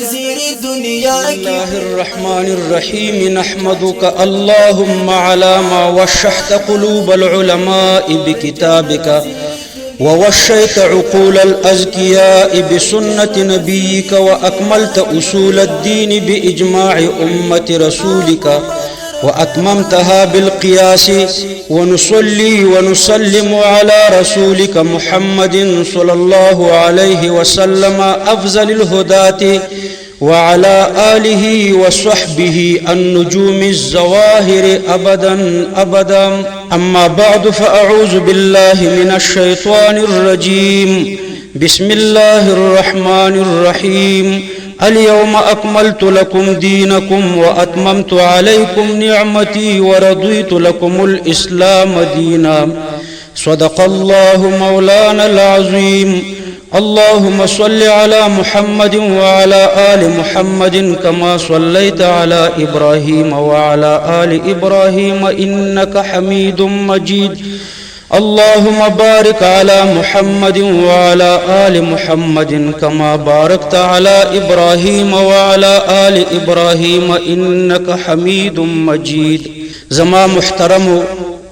بسم الله الرحمن الرحيم نحمدك اللهم على ما وشحت قلوب العلماء بكتابك ووشيت عقول الأزكياء بسنة نبيك وأكملت أصول الدين بإجماع أمة رسولك وأتممتها بالقياس ونصلي ونسلم على رسولك محمد صلى الله عليه وسلم أفضل الهداة وعلى آله وصحبه النجوم الزواهر أبدا أبدا. أما بعد فأعوذ بالله من الشيطان الرجيم. بسم الله الرحمن الرحيم. اليوم أكملت لكم دينكم وأتممت عليكم نعمتي ورضيت لكم الإسلام دينا. صدق الله مولانا العظيم. اللهم صل على محمد وعلى آل محمد كما صليت على إبراهيم وعلى آل إبراهيم إنك حميد مجيد. اللهم بارك على محمد وعلى آل محمد كما باركت على إبراهيم وعلى آل إبراهيم إنك حميد مجيد. زما محترم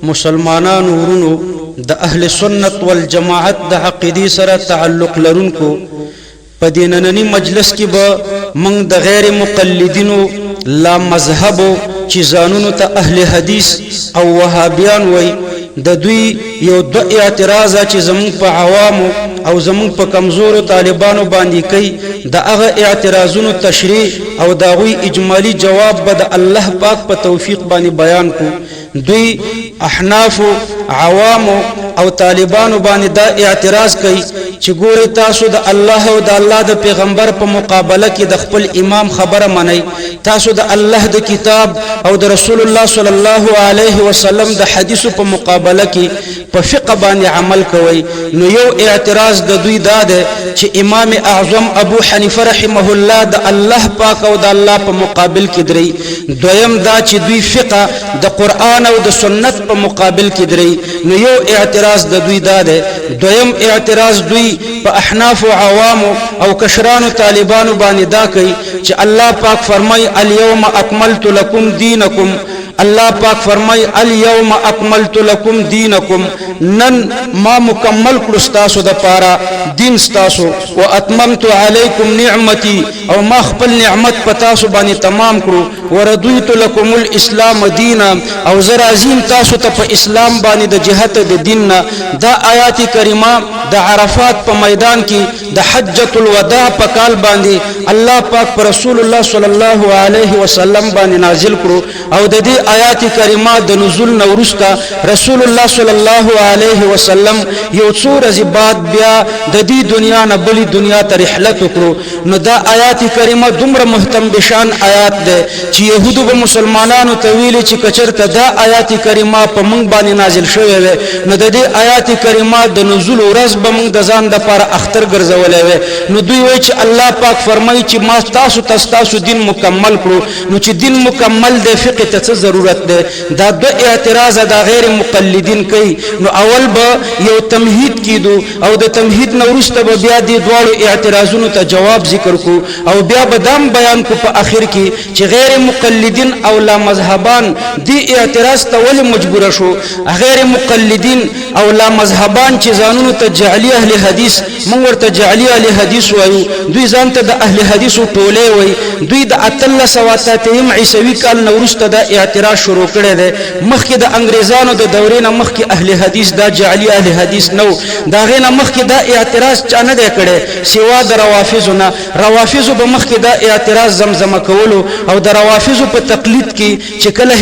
مسلمانان ورونو د اهل سنت والجماعت د عقیدې سره تعلق لرونکو په دې ننني مجلس کې به موږ د غیر مقلدینو لا مذهبو چې ځانونو ته اهل حدیث او وهابیان وای د دوی یو دو اعتراض چې زموږ په عوامو او زموږ په کمزورو طالبانو باندې کوي د هغه اعتراضونو تشریح او د هغوی اجمالی جواب به د الله پاک په توفیق باندې بیان کو. دوی احناف عوامو او طالبانو باندې دا اعتراض کوي چې ګوره تاسو د الله او د الله د پیغمبر په مقابله کې د خپل امام خبره منئ، تاسو د الله د کتاب او د رسول الله صلی الله علیه وسلم د حدیثو په مقابله کې په فقه باندې عمل کوي. نو یو اعتراض د دوی دا ده چې امام اعظم ابو حنیفه رحمه الله د الله پاک او د الله په مقابل کې دري. دویم دا چې دوی فقه د قرآن او د سنت په مقابل کې دري. نو یو اعتراض د دوی دا ده. دویم اعتراض دوی په احناف او عوامو او کشرانو طالبانو باندې دا کوي چې الله پاک فرمای اليوم اکملت لكم دینکم. الله پاک فرمای اليوم اکملت لكم دینکم، نن ما مکمل کړو ستاسو د پاره دین ستاسو، واتممت علیکم نعمتي او ما خپل نعمت په تاسو باندې تمام کړو، ورضیت لكم الاسلام دینا او زه راضیم تاسو ته په اسلام باندې د جهت د دیننا. دا آیات کریمه د عرفات په میدان کې د حجۃ الوداع په کال باندې الله پاک پر رسول الله صلی الله علیه وسلم باندې نازل کړو او د دې آیات کریمه د نزول نورستا رسول الله صلی الله علیه وسلم یو څو ورځې بعد بیا د دې دنیا نه بلی دنیا ته رحلت وکړو. نو دا آیات کریمه دومره مهتم بشان آیات ده چې يهودو به مسلمانانو ته ویلي چې کچرته دا آیات کریمه په موږ باندې نازل شوې وي نو د دې آیات کریمه د نزول ورځ به موږ د ځان لپاره اختر ګرځولې وي. نو دوی وایي چې الله پاک فرمایي چې ما تاسو دین مکمل کړو. نو چې دین مکمل دی فقه ته څه ضرورت ده؟ دا دو اعتراض دا غیر مقلدین کوي. نو اول به یو تمهید کیدو او د تمهید نورسته به بیا دې دواړو اعتراضونو ته جواب ذکر کو او بیا به دام بیان کو په اخر کې چې غیر مقلدین او لا مذهبان دې اعتراض ته ولې مجبور شو. غیر مقلدین او لا مذهبان چې ځانونو ته جعلی اهل حدیث موږ ورته جعلی اهل حدیث وایو، دوی ځان ته د اهل حدیثو ټوله وایي. دوی د 1383 عیسوي کال نورسته دا اعتراض شروع کړی دی. مخکې د انګریزانو د دورې نه مخکې اهل حدیث دا جعلی اهل حدیث نو، دا غې نه مخکې دا اعتراض چا نه دی کړی سوا د روافضو نه. روافضو به مخکې دا اعتراض زمزمه کولو او د روافضو په تقلید کې چې کله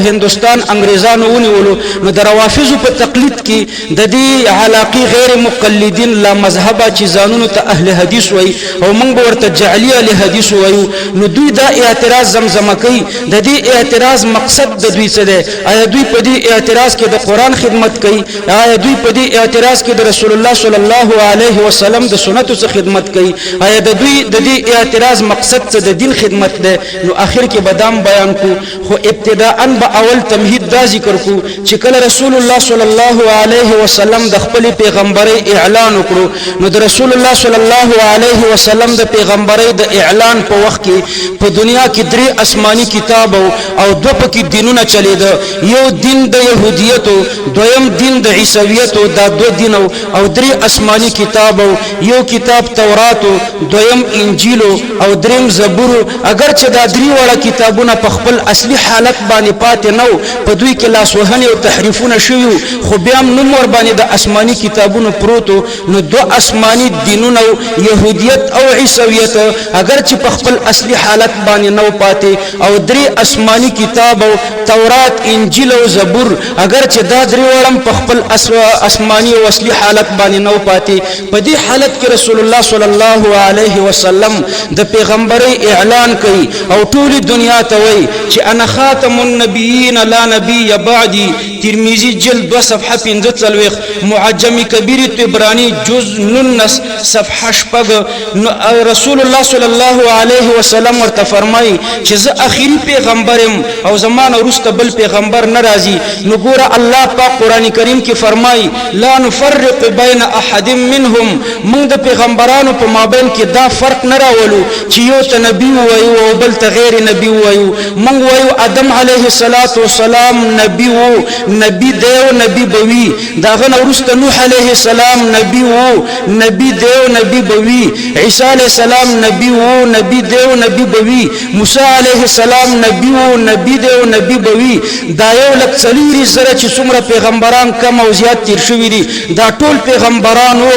هندوستان انګریزانو ونیولو نو د روافضو په تقلید کې د دې علاقې غیر مقلدین لا مذهبه چې ځانونو ته اهل حدیث وایي او موږ ورته جعلی اهل حدیث وایو. نو دوی دا اعتراض زمزمه کوي د دې اعتراض مقصد د دوی څه دی آیا دوی په دې اعتراض کې د قران خدمت کوي آیا دوی په دې اعتراض کې د رسول الله صلی الله علیه وسلم د سنتو څخه خدمت کوي آیا د دوی د دې اعتراض مقصد څه د دین خدمت ده نو اخر کې بدام بیان کو خو ابتداء به اول تمهید دا ذکر کو چې کله رسول الله صلی الله علیه وسلم د خپل پیغمبري اعلان وکړو نو د رسول الله صلی الله علیه وسلم د پیغمبري د اعلان په وخت کې په دنیا کې درې آسماني کتاب او دوه پکې دینونه چلیده یو دین د يهودیت دویم دین د عیسویت دا دوه دین او درې آسماني کتاب یو کتاب تورات دویم انجیل او دریم زبور اگر چې دا درې وړه کتابونه په خپل اصلي حالت باندې پاتې نو په دوی کې لاسوهنه او تحریفونه شوي خو بیا هم نوم ور باندې د آسماني کتابونو پروتو نو دوه آسماني دینونه يهودیت او عیسویت اگر چې په خپل اصلي حالت باندې نو پاتې او درې آسماني کتاب او تورات انجیل او زبور اگر چې دا درې وړم په خپل آسماني او اصلي حالت باندې نو پاتې په دې حالت کې رسول الله صلی الله علیه وسلم د پیغمبري اعلان کوي او ټول دنیا ته وایي چې انا خاتم النبیین لا نبی بعدی ترمذی جلد 2 صفحه 45 معجم کبیر طبرانی جز 9 صفحه 8 رسول الله صلی الله علیه وسلم ورته فرمایي چې زه اخیری پیغمبرم او زمانه ورسته بل پیغمبر ناراضي نو ګوره الله پاک قران کریم کې فرمایي لا نفرق بین احد منهم موږ د پیغمبرانو په مابین کې دا فرق نه راولو چې یو ته نبی وایو او بل ته غیر نبی وایو موږ وایو آدم علیه السلام نبی وو نبی دیو نبی بوي داغه ورسته نوح علیه السلام نبی وو نبی دیو نبی بوي عیسی علیه السلام نبی وو نبی دیو نبی بوي موسی علیه السلام نبی وو نبی دیو نبی بوي دا یو لک څلوري زره چې څومره پیغمبران کم او زیات تیر شوي دي دا ټول پیغمبران او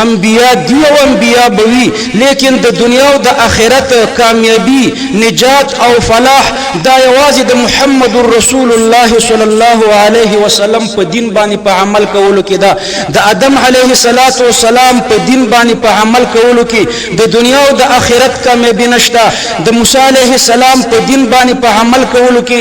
انبیا دی او انبیا بوي لیکن د دنیا او د آخرت کامیابی نجات او فلاح دا یوازې د محمد رسول الله صلی الله علیه وسلم په دین باندې په عمل کولو کې دا د آدم علیه السلام په دین باندې په عمل کولو کې د دنیا او د آخرت کامیابی نشته د موسی علیه السلام په دین باندې په عمل کولو کې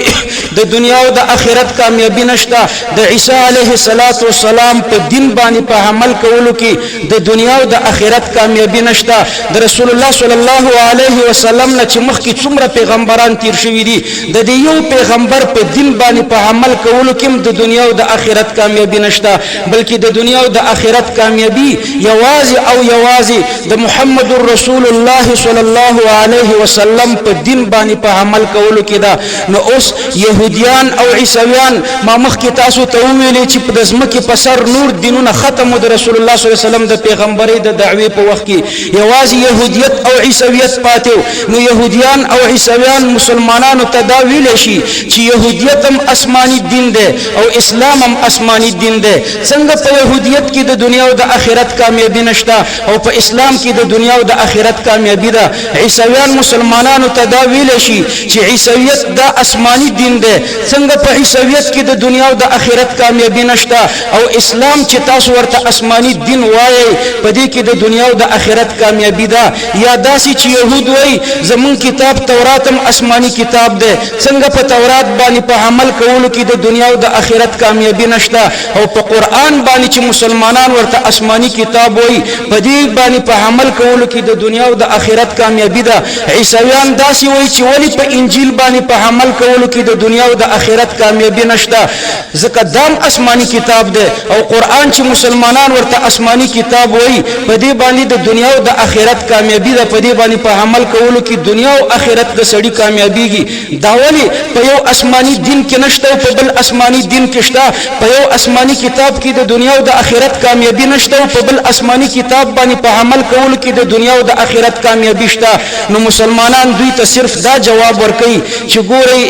د دنیا او د آخرت کامیابی نشته د عیسی علیه السلام په دین باندې په عمل کولو کې د دنیا او د آخرت کامیابی نشته د رسول الله صلی الله علیه وسلم نه چې مخکې څومره پیغمبران تیر شوي دي د دې یو پیغمبر په دین باندې په عمل کولو کې د دنیا او د آخرت کامیابی نشته بلکې د دنیا او د آخرت کامیابی یوازې د محمد رسول الله صلی الله علیه وسلم په دین باندې په عمل کولو کې ده نو اوس يهوديان او عیسویان ما مخکې تاسو ته ویلې چې په ځمکه په سر نور دینونه ختم د رسول الله صلی الله علیه وسلم د پیغمبري د دعوی په وخت کې یوازې يهودیت او عیسویت پاتې نو يهوديان او عیسویان مسلمانانو ته دا ویل شي چې يهودیت هم آسماني دین دی او اسلام هم آسماني دین دی څنګه په يهودیت کې د دنیا او د آخرت کامیابی نشته او په اسلام کې د دنیا او د آخرت کامیابی ده عیسویان مسلمانانو ته دا ویل شي چې عیسویت دا آسماني دین دی څنګه په عیسویت کې د دنیا او د آخرت کامیابی نشته او اسلام چې تاسو ورته آسماني دین وایي په دې کې د دنیا او د آخرت کامیابی ده یا داسې چې يهود وایي زمون کتاب تورات هم آسماني کتاب دی څنګه په تورات باندې په عمل کولو کې د دنیا او د آخرت کامیابی نشته او په قران باندې چې مسلمانان ورته آسماني کتاب وایي په دې باندې په عمل کولو کې د دنیا او د آخرت کامیابی ده عیسویان داسې وایي چې ولی په انجیل باندې په عمل کولو کې د دنیا او د آخرت کامیابی نشته ځکه دام آسماني کتاب دی او قران چې مسلمانان ورته آسماني کتاب وایي په دې باندې د دنیا او د آخرت کامیابی ده په دې باندې په عمل کولو کې دنیا او آخرت د سړي کامیابیږي دا ولی په یو آسماني دین کې نشته او په بل آسماني دین کې شته په یو آسماني کتاب کې د دنیا او د آخرت کامیابی نشته او په بل آسماني کتاب باندې په عمل کولو کې د دنیا او د آخرت کامیابی شته نو مسلمانان دوی ته صرف دا جواب ورکړي چې ګورئ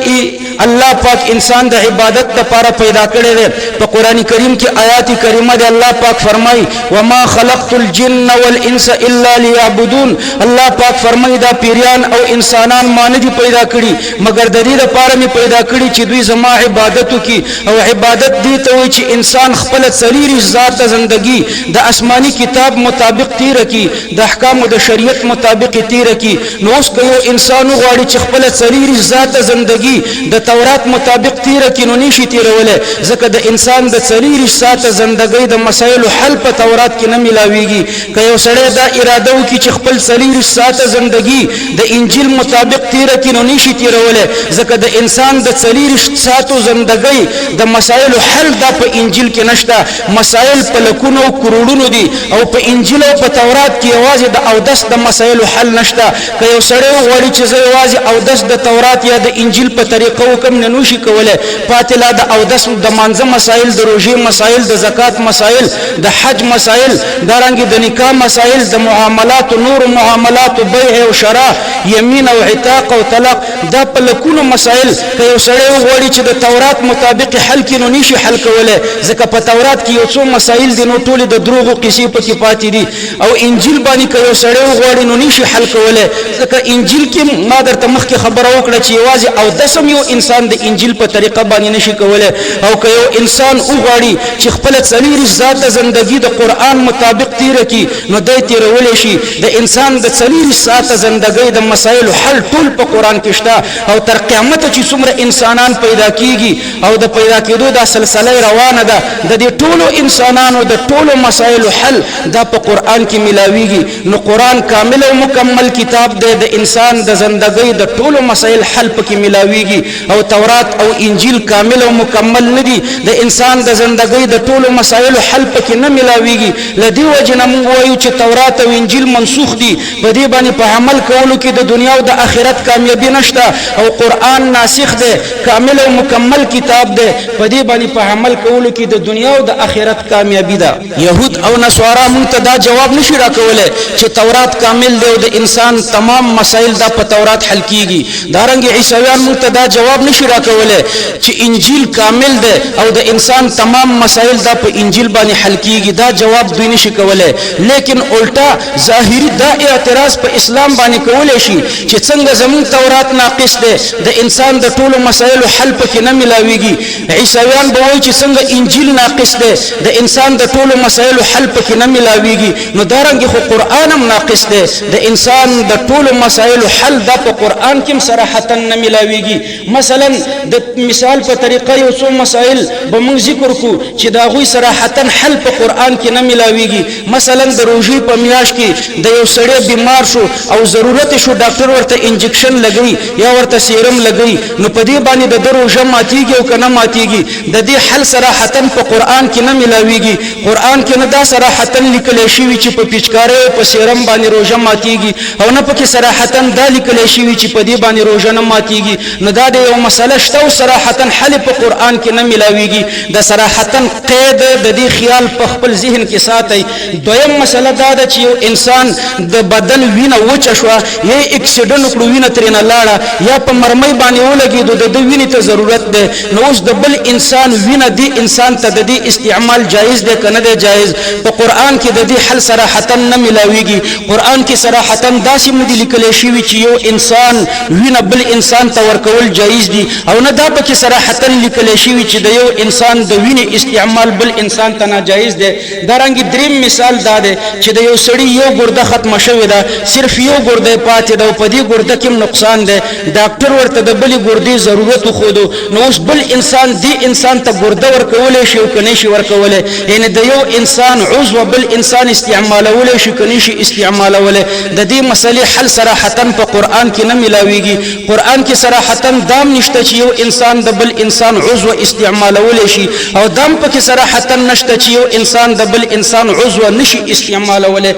الله پاک انسان د عبادت لپاره پیدا کړی دی په قران کریم کې آیات کریمه دی الله پاک فرمایي وما خلقت الجن والانس الا ليعبدون الله پاک فرمایي دا پیریان او انسانان ما نه دي پیدا کړی مگر د دې لپاره می پیدا کړی چې دوی زما عبادت وکړي او عبادت دي ته وایي چې انسان خپل څلوري ذات زندگی د آسماني کتاب مطابق تیر کی د احکام د شریعت مطابق تیر کی نو اوس یو انسان غواړي چې خپل څلوري ذات زندگی د تورات مطابق تیر کی نو نشي تیرولای ځکه د انسان د څلوري ذات زندگی د مسائل حل په تورات کې نه ملاويږي که یو سړی دا اراده وکړي چې خپل څلوري ذات زندگی د انجیل مطابق تیر کی نو نشي تیرولای ځکه د انسان د څلوري ذات زندگی د مسائل حل د په انجیل کې نشته مسائل په لکونو کروڑونو دي او په انجیل او په تورات کې یوازې د اودس د مسائل حل نشته که یو سړی غواړي چې زه یوازې اودس د تورات یا د انجیل په طریقه وکم نه نشي کولای پاتې لا د اودس د مانځه مسائل د روژې مسائل د زکات مسائل د حج مسائل دارنګ د نکاح مسائل د معاملات نور معاملات بیع او شراء یمین او عتاق او طلاق دا په لکونو مسائل که یو سړی غواړي چې د تورات مطابق حل کړي نو نشي حل کولای ځکه په تورات کې یو څو مسائل دي نو ټول د دروغو قصې پکې پاتې دي او انجیل باندې که یو سړی غواړي نو نشي حل کولای ځکه انجیل کې ما درته مخکې خبره وکړه چې یوازې او دسم یو انسان د انجیل په طریقه باندې نشي کولای او که یو انسان وغواړي چې خپل څلوري ذات زندگی د قران مطابق تیر کی نو دای تیرولې شي د انسان د څلوري ذات زندگی د مسائل حل ټول په قران کې شته او تر قیامت چې څومره انسانان پیدا کیږي او د پیدا کېدو د سلسله روانه ده د دې ټولو انسانانو د ټولو مسائل حل دا په قران کې ملاويږي نو قران کامل او مکمل کتاب دی د انسان د زندګۍ د ټولو مسائل حل پکې ملاويږي او تورات او انجیل کامل او مکمل ندي د انسان د زندګۍ د ټولو مسائل حل پکې نه ملاويږي لدی وجنه موږ وایو چې تورات او انجیل منسوخ دي په دې باندې په عمل کولو کې د دنیا او د آخرت کامیابی نشته او قران ناسخ دی کامل او مکمل کتاب دی په دې باندې په عمل کولو کې د دنیا او د آخرت کامیابی ده يهود او نصارا موږ ته دا جواب نشي راکولای چې تورات کامل دی او د انسان تمام مسائل دا په تورات حل کیږي دارنګ عیسویان موږ ته دا جواب نشي راکولای چې انجیل کامل دی او د انسان تمام مسائل دا په انجیل باندې حل کیږي دا جواب دوی نشي کولای لیکن الټا ظاهری دا اعتراض په اسلام باندې کولای شي چې څنګه زمون تورات ناقص دی د انسان د ټولو مسائل حل پکې نه ملاويږي عیسویان به وایي چې څنګه انجیل ناقص دی د انسان د ټولو مسائل حل پکې نه ملاويږي نو دارنګ خو قران هم ناقص دی د انسان د ټولو مسائل حل د قران کې صراحتا نه ملاويږي مثلا د مثال په طریقه یو څو مسائل به موږ ذکر کو چې دا غوي صراحتا حل په قران کې نه ملاويږي مثلا د روژې په میاشت کې د یو سړی بیمار شو او ضرورت شو ډاکټر ورته انجکشن لګوي یا ورته سیرم لګوي نو په دې باندې د روژه ماتيږي او کنه ماتيږي د دې حل صراحتا په قران کې نه ملاويږي قران کې نه دا صراحتا لیکل شوی چې په پیچکارې په سیرم باندې روژه ماتيږي او نه پکې صراحتا دا لیکل شوی چې په دې باندې روژه نه ماتيږي نو دا د یو مسله شته او صراحتا حل په قران کې نه ملاويږي د صراحتا قید د دې خیال په خپل ذهن کې ساتي دویم مسله دا ده چې یو انسان د بدن وینه وچه شو یا اکسیډنټ کړو وینه ترنه لاړه یا په مرمۍ باندې ولګي د وینې ته ضرورت ده نو اوس د بل انسان وینه دی انسان ته د دې استعمال جایز ده کنه ده جایز په قران کې د دې حل صراحتا نه ملاويږي قران کې صراحتا داسې مدي لیکل شوی چې یو انسان وینه بل انسان ته ورکول جایز دي او نه دا پکې صراحتا لیکل شوی چې د یو انسان د وینې استعمال بل انسان ته ناجایز ده دارنګ دریم مثال دا ده چې د یو سړی یو ګرده ختم شوی ده صرف یو ګرده پاتې ده او په دې ګرده کې نقصان ده ډاکټر ورته د بل ګردې ضرورت خو نو اوس بل انسان دی انسان ته ګرده ورکول شي او کني شي ورکول یعنی د یو انسان عضو بل انسان استعمالول شي کني شي استعمالول د دې مسلې حل صراحتا په قران کې نه ملاويږي قران کې صراحتا دام نشته چې یو انسان د بل انسان عضو استعمالول شي او دام پکې صراحتا نشته چې یو انسان د بل انسان عضو نشي استعمالول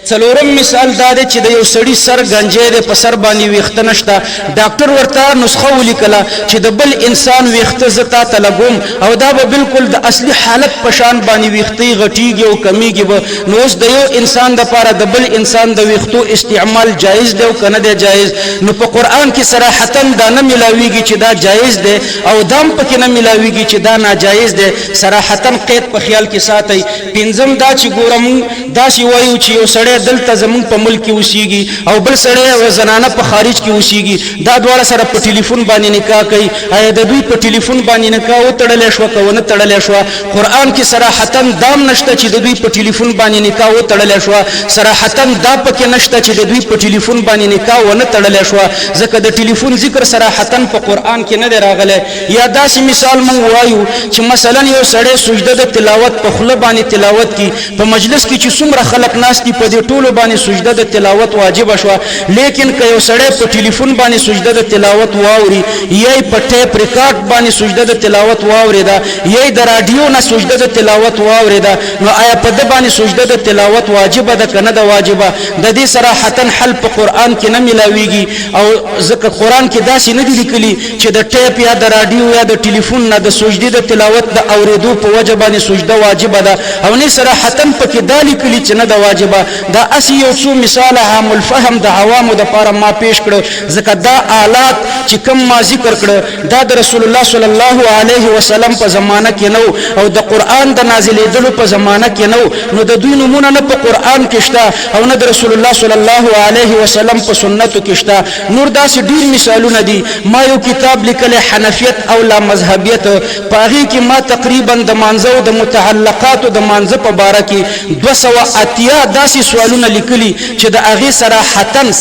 څلورم مثال دا دی چې د یو سړی سر گنجې د په سر باندې ویخته نشته ډاکټر ورته نسخه ولیکله چې د بل انسان ویخته زتا ته لګوم او دا به بالکل د اصلي حالت په شان باندې ویختي غټیږي او کمیږي به نو اوس د یو انسان دپاره د بل انسان د ویختو استعمال جایز دی او که نه دی جایز نو په قرآن کې صراحتا دا نه ملاویږي چې دا جایز دی او دام پکې نه ملاویږي چې دا ناجایز دی صراحتا قید په خیال کې ساتئ پنځم دا چې ګوره مونږ داسې وایو چې یو سړی دلته زمونږ په ملک کې اوسیږي او بل سړی او زنانه په خارج کې اوسیږي دا دواړه سره په ټلیفون باندې نکاح کوي آیا د دوی په ټلیفون باندې نکاح وتړلی شوه که ونه تړلی شوه قرآن کې صراحتا دام نشته چې د دوی په ټلیفون باندې نکاح وتړلی شوه صراحتا دا پکې نشته چې د دوی په ټلیفون باندې نکاح ونه تړلی شوه ځکه د ټلیفون ذکر صراحتا په قرآن کې نه دی راغلی یا داسې مثال مونږ وایو چې مثلا یو سړی سجده د تلاوت په خوله باندې تلاوت کی په مجلس کې چې څومره خلک ناست دي په دې ټولو باندې سجده د تلاوت واجب شوه لیکن که یو سړی په ټلیفون باندې سجده د تلاوت واوري یا په ټیپ ریکارډ باندې سجده د تلاوت واورېده یا د راډیو نه سجده د تلاوت واورېده نو آیا په ده باندې سجده د تلاوت واجبه ده که نه ده واجبه د دې صراحتا حل په قرآن کې نه ملاویږي او ځکه قرآن کې داسې نه دي لیکلي چې د ټیپ یا د راډیو یا د ټلیفون نه د سجدې د تلاوت د اورېدو په وجه باندې سجده واجبه ده او نه صراحتا پکې دا لیکلي چې نه ده واجبه دا اسی یو څو مثال عام الفهم د عوامو دپاره ما پیش کړو ځکه دا آلات چې کوم ما ذکر کړه دا د رسول الله صلی الله علیه وسلم په زمانه کې نو او د قرآن د نازلېدلو په زمانه کې نو نو د دوی نمونه نه په قرآن کې شته او نه د رسول الله صلی الله علیه وسلم په سنتو کې شته نور داسې ډېر مثالونه دي ما یو کتاب لیکلی حنفیت او لا مذهبیت په هغې کې ما تقریبا د مانځه او د متعلقاتو د مانځه په باره کې 280 داسې سوالونه لیکلي چې د هغې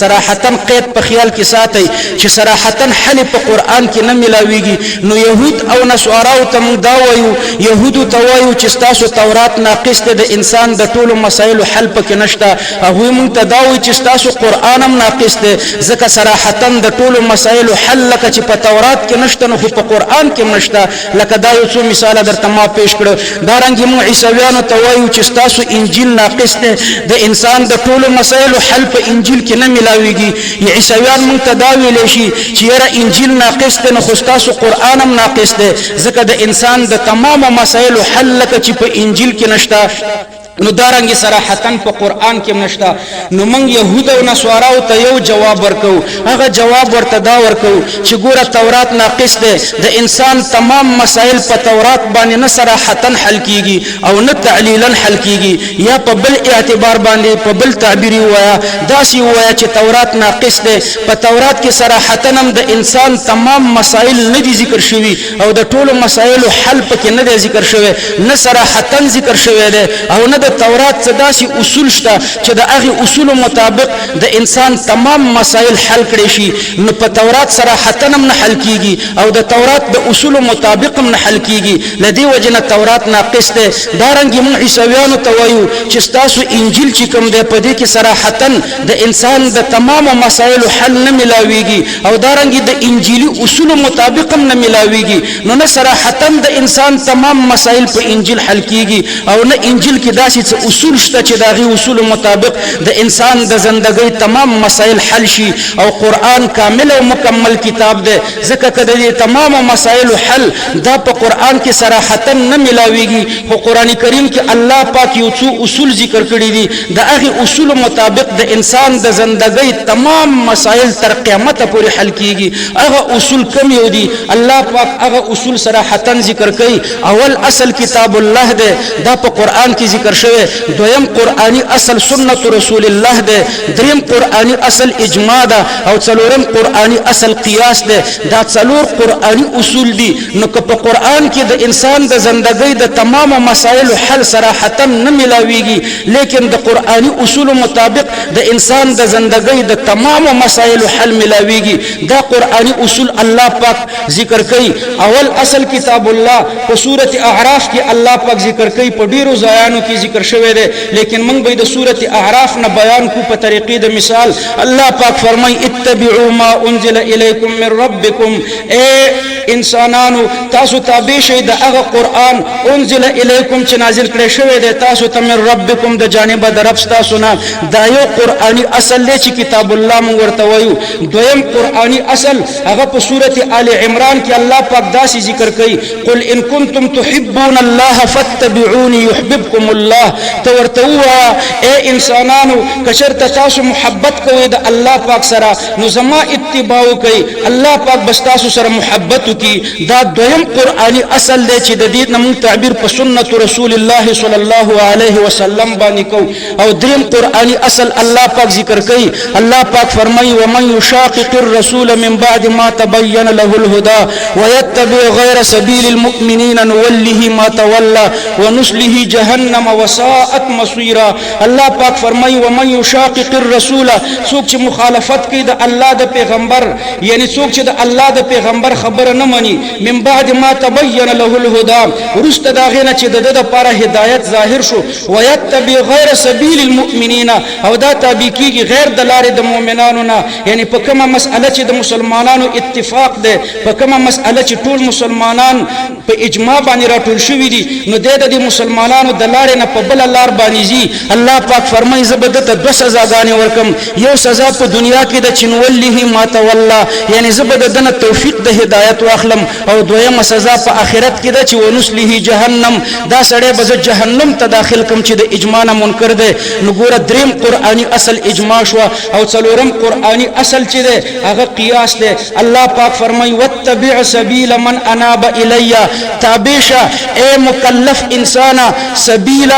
صراحتا قید په خیال کې ساتئ چې صراحتا حل په قرآن کې نه ملاویږي نو یهود او نصاراو ته موږ دا وایو یهودو ته وایو چې ستاسو تورات ناقص دی د انسان د ټولو مسایلو حل پکې نشته هغوی موږ ته دا وایي چې ستاسو قرآن هم ناقص دی ځکه صراحتا د ټولو مسایلو حل لکه چې په تورات کې نشته نو خو په قرآن کې نشته لکه دا یو څو مثاله درته ما پیش کړه دارنګې موږ عیسویانو ته وایو چې ستاسو انجیل ناقص دی د انسان د ټولو مسایلو حل په انجیل کې نه ملاویږي عیسویان موږ ته دا ویلی شي چې یاره انجیل ناقص دی نو خو ستاسو قرآن هم ناقص دی ځکه د انسان د تمامو مسایلو حل لکه چې په انجیل کې نشته نو دارنګ صراحتا په قرآن کې نشته نو موږ يهود او نصاراو ته یو جواب ورکو هغه جواب ورته دا ورکو چې ګوره تورات ناقص دی د انسان تمام مسائل په تورات باندې نه صراحتا حل کیږي او نه تعلیلا حل کیږي یا په بل اعتبار باندې په بل تعبیر وایا داسې وایا چې تورات ناقص دی په تورات کې صراحتا هم د انسان تمام مسائل نه دي ذکر شوي او د ټولو مسائلو حل پکې نه دی ذکر شوی نه صراحتا ذکر شوی دی او نه د تورات څه داسې اصول شته چې د هغې اصولو مطابق د انسان تمام مسایل حل کړی شي نو په تورات صراحتا هم نه حل کیږي او د تورات د اصولو مطابق هم نه حل کیږي له دې وجې نه تورات ناقص دی دارنګې موږ عیسویانو ته وایو چې ستاسو انجیل چې کوم دی په دې کې صراحتا د انسان د تمامو مسایلو حل نه ملاویږي او دارنګې د انجیلي اصولو مطابق هم نه ملاویږي نو نه صراحتا د انسان تمام مسایل په انجیل حل کیږي او نه انجیل کې داسې اصول شته چې د هغې اصولو مطابق د انسان د زندګۍ تمام مسایل حل شي او قرآن کامل او مکمل کتاب دی ځکه که د دې تمامو مسایلو حل دا په قرآن کې صراحتا نه ملاویږي خو قرآن کریم کې الله پاک یو څو اصول ذکر کړي دي د هغې اصولو مطابق د انسان د زندګۍ تمام مسایل تر قیامته پورې حل کیږي هغه اصول کم یو دي الله پاک هغه اصول صراحتا ذکر کوي اول اصل کتاب الله دی دا په قرآن کې ذکر شوی دویم قرآنی اصل سنت رسول الله دی دریم قرآنی اصل اجماع ده او څلورم قرآنی اصل قیاس ده دا څلور قرآنی اصول دي نو که په قرآن کې د انسان د زندګۍ د تمامو مسایلو حل صراحتا نه ملاویږي لیکن د قرآنی اصولو مطابق د انسان د زندګۍ د تمامو مسایلو حل ملاویږي دا قرآنی اصول الله پاک ذکر کوي اول اصل کتاب الله په سورۃ اعراف کې الله پاک ذکر کوي په ډیرو ځایانو کې ذکر شوی دی لیکن موږ به د سورۃ اعراف نه بیان کو په طریقې د مثال الله پاک فرمای اتبعوا ما انزل الیکم من ربکم انسانانو تاسو تابع شئ د هغه قرآن انزل الیکم چې نازل کړی شوی دی تاسو ته من ربکم د جانب د رب تاسو نه دا یو قرآنی اصل دی چې کتاب الله مونږ ورته وایو دویم قرآنی اصل هغه په سورۃ آل عمران کې الله پاک داسې ذکر کوي قل ان کنتم تحبون الله فاتبعوني يحببكم الله ته ورته وایه اے انسانانو کچرته تاسو محبت کوئ د الله پاک سره نو زما اتباع کوي الله پاک بس تاسو سره محبت وکي دا دویم قرآنی اصل دی چې د دې نمون تعبیر په سنت رسول الله صلی الله علیه وسلم باندې کو او دریم قرآنی اصل الله پاک ذکر کوي الله پاک فرمایي ومن يشاقق الرسول من بعد ما تبين له الهدى ويتبع غير سبيل المؤمنين نوله ما تولى ونصله جهنم وساءت مصيرا الله پاک فرمایي ومن يشاقق الرسول څوک چې مخالفت کوي د الله د پیغمبر یعنی څوک چې د الله د پیغمبر خبره نه مني من بعد ما تبين له الهدى ورسته دا غینه چې د لپاره هدایت ظاهر شو ويتبع غير سبيل المؤمنين او دا تابع کیږي غیر د لارې د مؤمنانو نه یعنی په کومه مسأله چې د مسلمانانو اتفاق ده په کومه مسأله چې ټول مسلمانان په اجماع باندې راټول شوي دي نو د مسلمانانو د لارې نه په بل لار باندې ځي الله پاک فرمایي زه به دته دوه سزاګانې ورکم یو سزا په دنیا کې د چنوله ما تولا یعنی زه به دنه توفیق د هدایت واخلم او دویمه سزا په آخرت کې ده چې ونصله جهنم دا سړی به جهنم ته داخل کم چې د اجماع نه منکر ده نو ګوره دریم قرآنی اصل اجماع شو او څلورم قرآنی اصل چې ده هغه قیاس ده الله پاک فرمایي واتبع سبیل من اناب الی تابعشه اے مکلف انسانا سبیل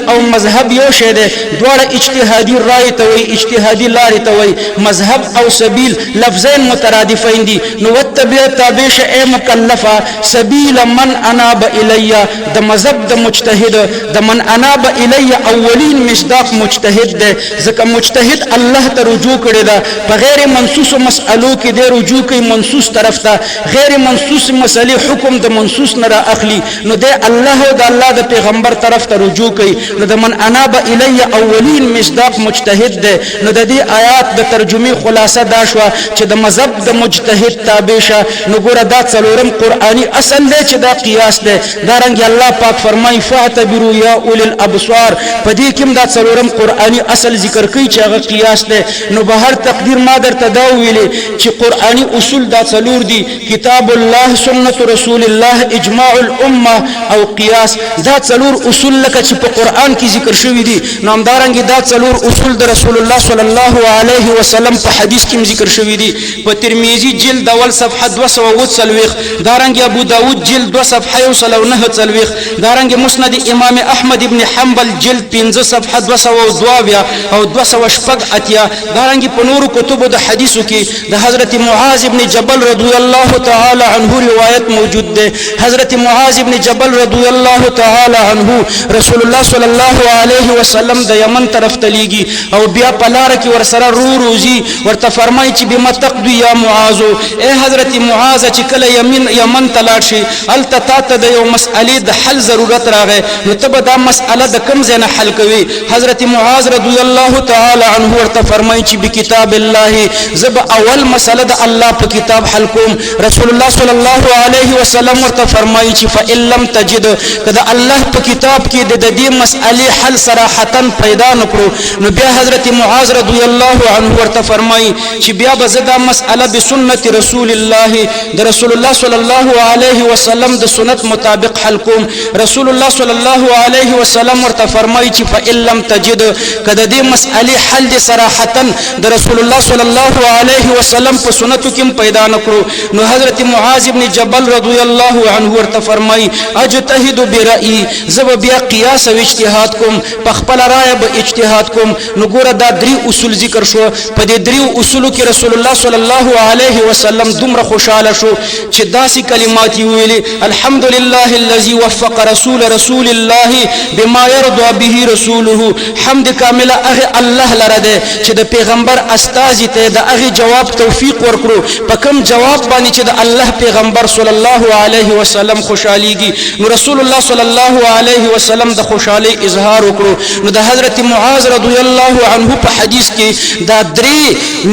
او مذهب یو شی ده دواړه اجتهادي رائے ته وي اجتهادي لارې ته وي مذهب او سبیل لفظین مترادفین دي نو واتبع تابعشه اے مکلفه سبیل من اناب الی د مذهب د مجتهد د من اناب الی اولین مصداق مجتهد ده ځکه مجتهد الله ته رجوع کړي ده په غیر منصوص مسألو کې د رجوع کوي منصوص طرف ته غیر منصوص مسلې حکم د منصوص نه را اخلي نو د الله او د الله د پیغمبر طرف ته رجوع کوي نو د من اناب الی اولین مصداق مجتهد ده نو د دې آیات د ترجمه خلاصه دا شو چې د مذهب د مجتهد تابع شه نو ګوره دا څلورم قرآنی اصل دی چې دا قیاس ده دا رنګ الله پاک فرمایي فاعتبروا یا اولی الابصار په دې کې دا څلورم قرآنی اصل ذکر کوي چې هغه قیاس ده نو به هر تقدیر ما درته دا ویلې چې قرآنی اصول دا څلور دي کتاب الله سنت رسول الله اجماع الامه او قیاس دا څلور اصول لکه چې په قرآن کې ذکر شوی دي نو همدارنګه دا څلور اصول د رسول الله صلی الله علیه وسلم په حدیث کې ذکر شوی دي په ترمذی جلد اول صفحه 240 دارنګ ابو داود جلد 2 صفحه 109 دارنګ مسند امام احمد ابن حنبل جلد 15 صفحه 202 او 208 دارنګ په نورو کتبو د حدیثو کې د حضرت معاذ ابن جبل رضی الله تعالی عنه روایت موجود ده حضرت معاذ ابن جبل رضی الله تعالی عنه رسول الله صلی الله علیه وسلم د یمن طرف تلیږي او بیا په لار کې ورسره روزي ورته فرمایي چې بما تقضي یا معاذ اے حضرت معاذ چې کله یمن تلاړ شي التتا د یو مسئله د حل ضرورت راغی نو تب دا مسئله د کم ځای نه حل کوي حضرت معاذ رضی الله تعالی عنه ورته فرمایي چې بکتاب الله زب اول مسئله د الله په کتاب حل کوم رسول الله صلی الله علیه وسلم ورته فرمایي چې فإن لم تجد کدا الله په کتاب کې د دې مسئله حل صراحتا پیدا نکړو نو بیا حضرت معاذ رضی الله عنه ورته فرمایي چې بیا به زدا مسئله بسنت رسول الله د رسول الله صلی الله علیه وسلم د سنت مطابق حل کوم رسول الله صلی الله علیه وسلم ورته فرمایي چې فإن لم تجد کدا دې مسئله حل دي صراحتا د رسول الله صلی الله علیه وسلم په سنتو کې پیدا نکړو نو حضرت معاذ ابن جبل رضی الله عنه ورته فرمایي اجتهد برأيي زب بیا قیاس او اجتهاد کوم په خپل رائے به اجتهاد کوم نو ګوره دا درې اصول ذکر شو په دې درې اصولو کې رسول الله صلی الله علیه وسلم دومره خوشاله شو چې داسې کلمات ویلي الحمدلله الذي وفق رسول الله بما يرضى به رسوله حمد کامله هغه الله لره ده چې د پیغمبر استازي ته د هغه جواب توفیق ورکړو په کوم جواب باندې چې د الله پیغمبر صلی الله علیه وسلم خوشاليږي نو رسول الله صلی الله علیه وسلم د خوشالۍ اظهار وکړو نو د حضرت معاذ رضی الله عنه په حدیث کې دا درې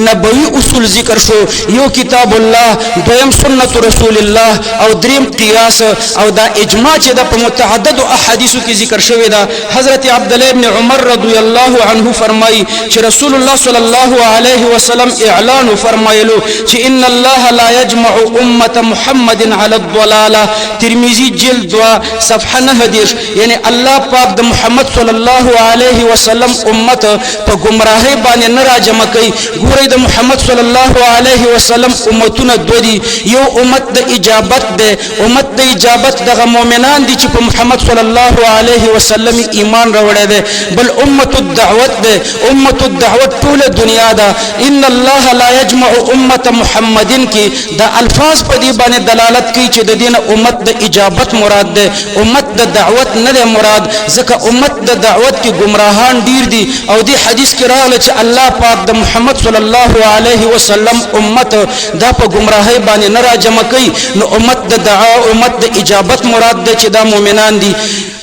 نبوي اصول ذکر شو یو کتاب الله دویم سنت رسول الله او دریم قیاس او دا اجماع چې د متعدد احادیثو کې ذکر شوی دا حضرت عبد الله ابن عمر رضی الله عنه فرمایي چې رسول الله صلی الله علیه وسلم اعلان فرمایلو چې ان الله لا يجمع امه محمد على الضلاله ترمذی جلد 2 صفحه 9 یعنی الله پاک د محمد صلی الله علیه وسلم امت په گمراهی باندې نه راجمع کوي ګورئ د محمد صلی الله علیه وسلم امتونه دوی یو امت د اجابت ده امت د اجابت دغه مؤمنان دي چې په محمد صلی الله علیه وسلم ایمان راوړی ده بل امت الدعوت ده امت الدعوت ټول دنیا ده ان الله لا يجمع امه محمد کی دا الفاظ په دې باندې دلالت کوي چې د دین امت د اجابت مراد ده امت د دعوت نه مراد ځکه امت د دعوت کې گمراهان ډیر دي او دې حدیث کې راغلی چې الله پاک د محمد صلی الله علیه وسلم امت دا په گمراهی باندې نه راجمع کوي نو امت د دعا امت د اجابت مراد ده چې دا مؤمنان دي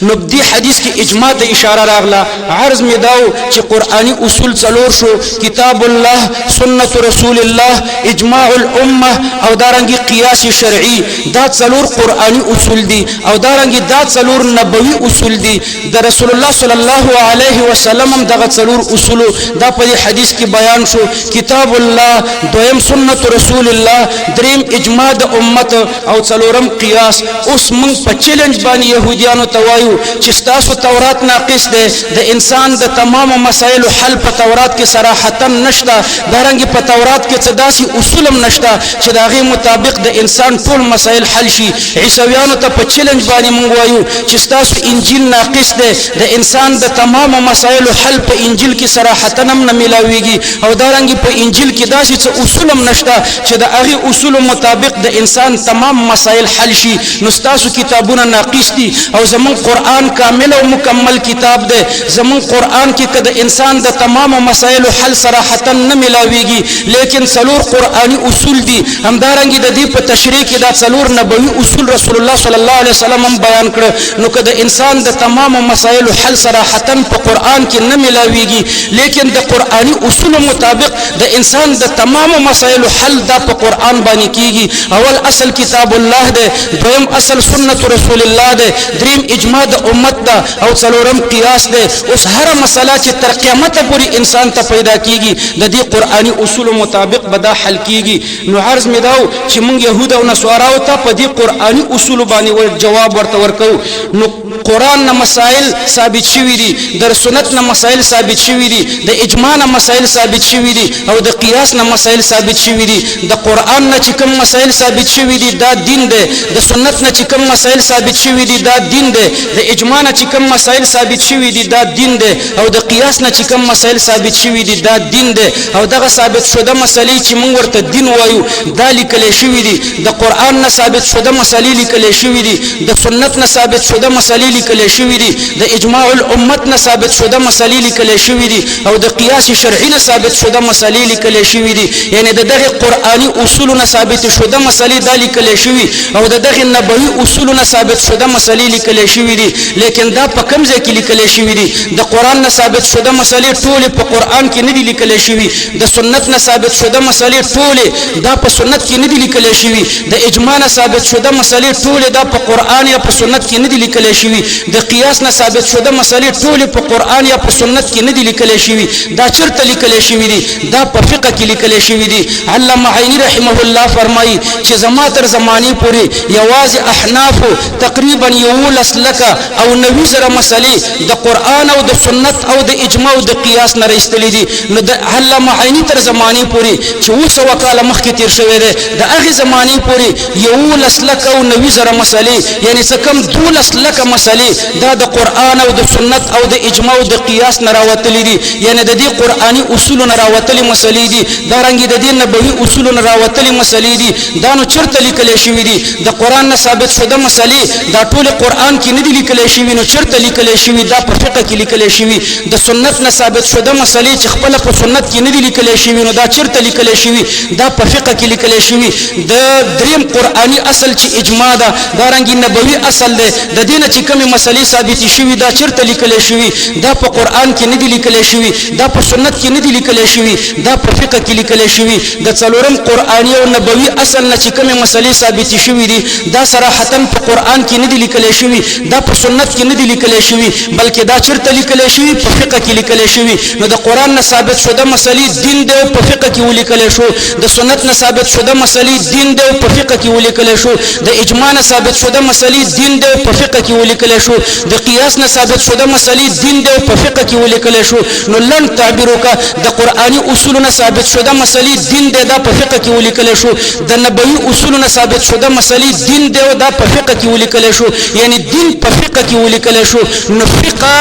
نو دې حدیث کې اجماع د اشاره راغله عرض می داو چې قرآنی اصول څلور شو کتاب الله سنت رسول الله اجماع الامه او دارنګي قیاس شرعي دا څلور قرآنی اصول دي او دارنګي دا څلور نبوي اصول دي د رسول الله صلی الله علیه وسلم هم دغه څلور اصول دا په حدیث کې بیان شو کتاب الله دویم سنت رسول الله دریم اجماع د امت او څلورم قیاس اوس موږ په چیلنج باندې يهوديانو ته وایو چې تاسو تورات ناقص ده د انسان د تمام مسائل حل په تورات کې صراحتا نشته دارنګي په تورات کې څه داسې اصول هم نشته چې داغه مطابق د انسان ټول مسائل حل شي عیسویانو ته په چیلنج باندې موږ وایو چې تاسو انجیل ناقص ده د انسان د تمام مسائل حل په انجیل کې صراحتا هم نه ملاويږي او دارنګي په انجیل کې داسې څه اصول هم نشته چې د هغه اصول مطابق د انسان تمام مسائل حل شي نو تاسو کتابونه ناقص دي او زمون قرآن کامل او مکمل کتاب ده زمون قرآن کې کده انسان د تمام مسائل حل صراحتا نه ملاويږي لیکن څلور قرآنی اصول دي همدارنګه د دې په تشریح کې دا څلور نبوي اصول رسول الله صلی الله علیه وسلم هم بیان کړ نو کده انسان د تمام مسائل حل صراحتا په قرآن کې نه ملاويږي لیکن د قرآنی اصول مطابق د انسان د تمام مسائل حل دا په قرآن باندې کیږي اول اصل کتاب الله ده دویم اصل سنت رسول الله ده دریم اجماع د امت ده او څلورم قیاس ده اوس هر مسله چې تر قیامت پورې انسان ته پیدا کیږي د دې قرآنی اصول مطابق بدا حل کیږي نو عرض می داو چې موږ يهود او نصاراو ته په دې قرآنی اصول باندې جواب ورته ورکو نو قرآن نه مسائل ثابت شوي دي د سنت نه مسائل ثابت شوي دي د اجماع نه مسائل ثابت شوي دي او د قیاس نه مسائل ثابت شوي دي د قرآن نه چې کوم مسائل ثابت شوي دي دا دین ده د سنت نه چې کوم مسائل ثابت شوي دي دا دین ده د اجماع نه چې کوم مسائل ثابت شوي دي دا دین ده او د قیاس نه چې کوم مسائل ثابت شوي دي دا دین ده او دغه ثابت شوه مسلې چې موږ ورته دین وایو دا لیکل شوي دي د قرآن نه ثابت شوه مسلې لیکل شوي دي د سنت نه ثابت شوه مسلې لیکل شوي دي د اجماع الامت نه ثابت شوه مسلې لیکل شوي دي او د قیاس شرعي نه ثابت شوه مسلې لیکل شوي دي یعنی د دغه قرآنی اصول نه ثابت شوه مسلې دا لیکل شوي او د دغه نبوي اصول نه ثابت شوه مسلې لیکل شوي دي لیکن دا په کوم ځای کې لیکل شوي دي د قرآن نه ثابت شوه مسلې ټول په قرآن کې نه دي لیکل شوي د سنت نه ثابت شوه مسلې ټول دا په سنت کې نه دي لیکل شوي د اجماع نه ثابت شوه مسلې ټول دا په قرآن یا په سنت کې نه دي لیکل شوي د قیاس نه ثابت شوه مسلې ټول په قرآن یا په سنت کې نه دي لیکل شوي دا چرته لیکل شوي دي دا په فقه کې لیکل شوي دي علامه عینی رحمه الله فرمایي چې زما تر زمانی پورې یوازې احناف تقریبا یولس لکه او 90 زره مسلې د قرآن او د سنت او د اجماع او د قیاس نه راستلې دي نو د علامه عینی تر زمانی پورې چې 200 کاله مخکې تیر شوی دی د هغه زمانی پورې 11 لکه او 90 زره مسلې یعنی څه کم 12 لکه مسلې دا د قرآن او د سنت او د اجماع او د قیاس نه راوتلې دي یعنی د دې قرآنی اصول نه راوتلې مسلې دي دا رنګ د دې نبوي اصول نه راوتلې مسلې دي دا نو چرته لیکل شوی دي د قرآن نه ثابت شوه مسلې دا ټول قرآن کې نه دي لیکل شوی نو چرته لیکل شوی دا په فقه کې لیکل شوی د سنت نه ثابت شوه مسلې چې خپل په سنت کې نه دي لیکل شوی نو دا چرته لیکل شوی دا په فقه کې لیکل شوی د دریم قرآنی اصل چې اجماع ده دا رنګ نبوي اصل ده د دې نه چې کوم کومه مسلې ثابت شوي دا چیرته لیکل شوي دا په قران کې نه دي لیکل شوي دا په سنت کې نه دي لیکل شوي دا په فقه کې لیکل شوي د څلورم قرآني او نبوي اصل نه چې کومه مسلې ثابت شوي دي دا صراحتا په قران کې نه دي لیکل شوي دا په سنت کې نه دي لیکل شوي بلکې دا چیرته لیکل شوي په فقه کې لیکل شوي نو د قران نه ثابت شوه مسلې دین دی په فقه کې ولیکل شو د سنت نه ثابت شوه مسلې دین دی په فقه کې ولیکل شو د اجماع نه ثابت شوه مسلې دین دی په فقه کې ولیکل شو د قیاس نه ثابت شوه مسلې دین دی په فقه کې ولیکل شو نو لن تعبیرو کا د قرآنی اصول نه ثابت شوه مسلې دین دی دا په فقه کې ولیکل شو د نبوي اصول نه ثابت شوه مسلې دین دی دا په فقه کې ولیکل شو یعنی دین په فقه کې ولیکل شو نو فقه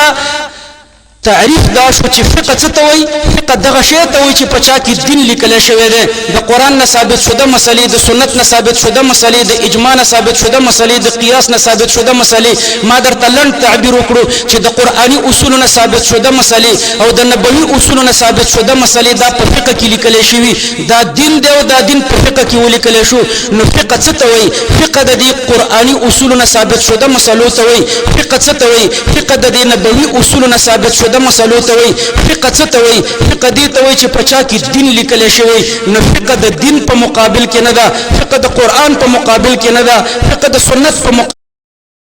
تعریف دا شو چې فقه څه ته وایي فقه دغه شی ته وایي چې په چا کې دین لیکل شوی دی د قرآن نه ثابت شوه مسلې د سنت نه ثابت شوه مسلې د اجماع نه ثابت شوه مسلې د قیاس نه ثابت شوه مسلې ما درته لنډ تعبیر وکړو چې د قرآني اصولو نه ثابت شوه مسلې او د نبوي اصولو نه ثابت شوه مسلې دا په فقه کې لیکل شوي دا دین دی او دا دین په فقه کې ولیکل شو نو فقه څه ته وایي فقه د دې قرآني اصولو نه ثابت شوه مسلو ته وایي فقه څه ته وایي فقه د دې نبوي اصولو نه ثابت شوه مسلو ته وایي فقه څه ته وایي فقه دې ته وایي چې په چا کې دین لیکل شوی نو فقه د دین په مقابل کې نه ده فقه د قرآن په مقابل کې نه ده فقه د سنت په